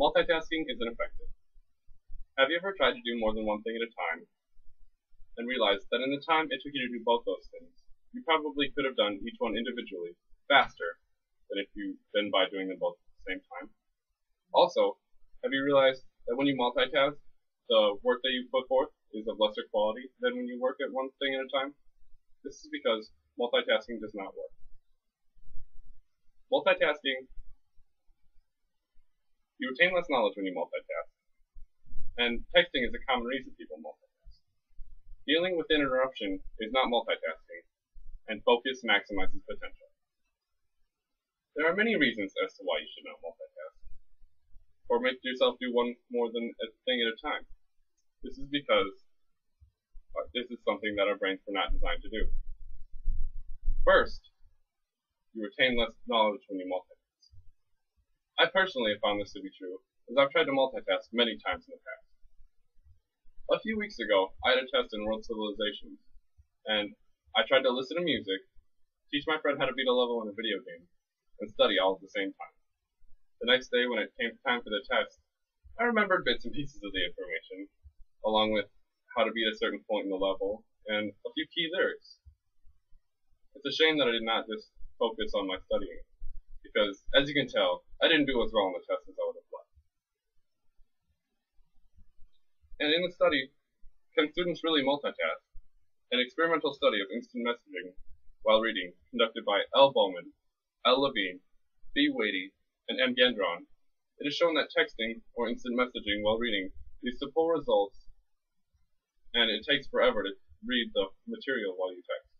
Multitasking is ineffective. Have you ever tried to do more than one thing at a time and realized that in the time it took you to do both those things, you probably could have done each one individually faster than by doing them both at the same time? Also, have you realized that when you multitask, the work that you put forth is of lesser quality than when you work at one thing at a time? This is because multitasking does not work. Multitasking, you retain less knowledge when you multitask, and texting is a common reason people multitask. Dealing with an interruption is not multitasking, and focus maximizes potential. There are many reasons as to why you should not multitask, or make yourself do one more than a thing at a time. This is because this is something that our brains were not designed to do. First, you retain less knowledge when you multitask. I personally have found this to be true, as I've tried to multitask many times in the past. A few weeks ago, I had a test in World Civilizations, and I tried to listen to music, teach my friend how to beat a level in a video game, and study all at the same time. The next day, when it came time for the test, I remembered bits and pieces of the information, along with how to beat a certain point in the level, and a few key lyrics. It's a shame that I did not just focus on my studying, because, as you can tell, I didn't do as well on the test as I would have liked. And in the study, can students really multitask? An experimental study of instant messaging while reading, conducted by L. Bowman, L. Levine, B. Wadey, and M. Gendron, it has shown that texting or instant messaging while reading leads to poor results, and it takes forever to read the material while you text.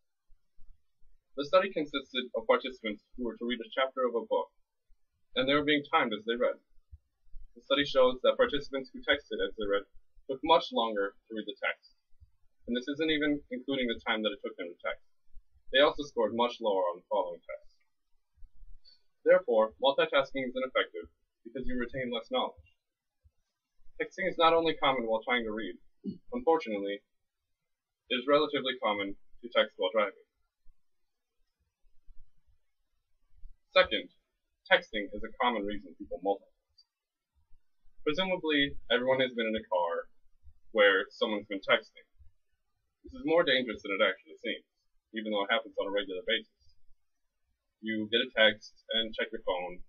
The study consisted of participants who were to read a chapter of a book, and they were being timed as they read. The study shows that participants who texted as they read took much longer to read the text, and this isn't even including the time that it took them to text. They also scored much lower on the following tests. Therefore, multitasking is ineffective because you retain less knowledge. Texting is not only common while trying to read. Unfortunately, it is relatively common to text while driving. Second, texting is a common reason people multitask. Presumably, everyone has been in a car where someone's been texting. This is more dangerous than it actually seems, even though it happens on a regular basis. You get a text and check your phone,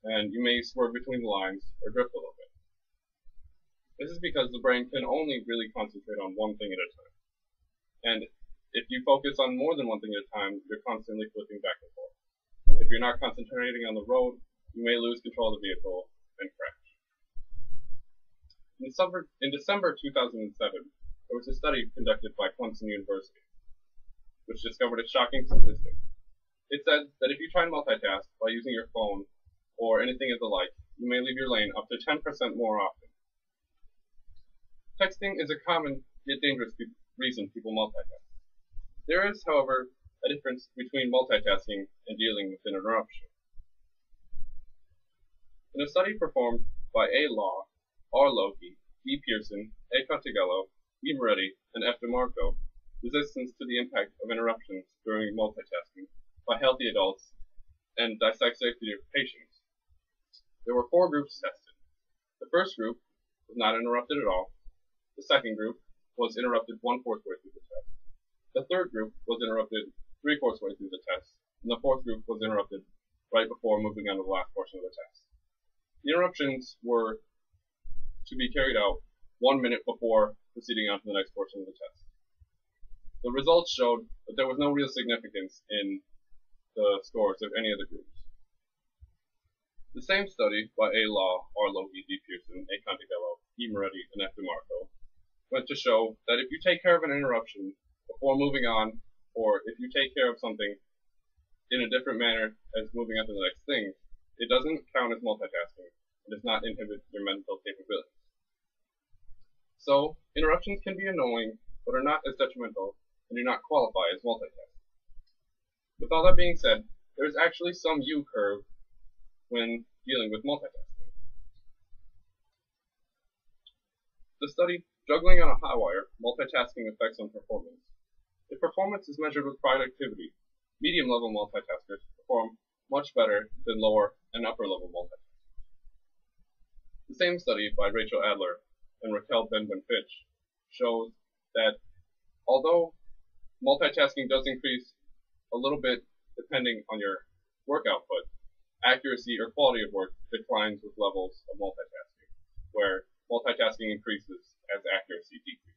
and you may swerve between the lines or drift a little bit. This is because the brain can only really concentrate on one thing at a time. And if you focus on more than one thing at a time, you're constantly flipping back and forth. If you're not concentrating on the road, you may lose control of the vehicle and crash. In December 2007, there was a study conducted by Clemson University, which discovered a shocking statistic. It said that if you try and multitask by using your phone or anything of the like, you may leave your lane up to 10% more often. Texting is a common yet dangerous reason people multitask. There is, however, a difference between multitasking and dealing with an interruption. In a study performed by A. Law, R. Loki, E. Pearson, A. Contigello, E. Moretti, and F. DeMarco, resistance to the impact of interruptions during multitasking by healthy adults and dissected patients. There were 4 groups tested. The first group was not interrupted at all. The second group was interrupted 1/4 way through the test. The third group was interrupted 3/4 way through the test, and the fourth group was interrupted right before moving on to the last portion of the test. The interruptions were to be carried out 1 minute before proceeding on to the next portion of the test. The results showed that there was no real significance in the scores of any of the groups. The same study by A. Law, R. Loki, D. Pearson, A. Contigello, E. Moretti, and F. DeMarco went to show that if you take care of an interruption before moving on, or if you take care of something in a different manner as moving on to the next thing, it doesn't count as multitasking. It does not inhibit your mental capabilities. So, interruptions can be annoying, but are not as detrimental and do not qualify as multitasking. With all that being said, there is actually some U-curve when dealing with multitasking. The study, Juggling on a High Wire, Multitasking Effects on Performance. If performance is measured with productivity, medium-level multitaskers perform much better than lower and upper-level multitaskers. The same study by Rachel Adler and Raquel Benben-Fitch shows that although multitasking does increase a little bit depending on your work output, accuracy or quality of work declines with levels of multitasking, where multitasking increases as accuracy decreases.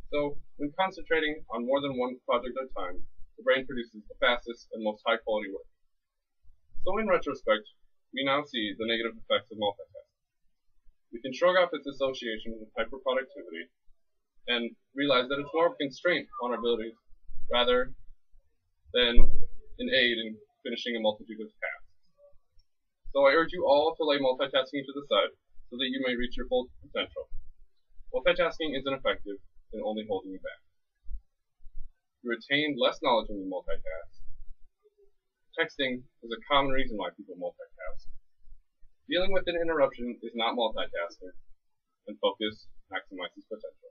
So, when concentrating on more than one project at a time, the brain produces the fastest and most high-quality work. So in retrospect, we now see the negative effects of multitasking. We can shrug off its association with hyperproductivity and realize that it's more of a constraint on our abilities rather than an aid in finishing a multitude of tasks. So I urge you all to lay multitasking to the side so that you may reach your full potential. Multitasking is ineffective and only holding you back. You retain less knowledge when you multitask. Texting is a common reason why people multitask. Dealing with an interruption is not multitasking, and focus maximizes potential.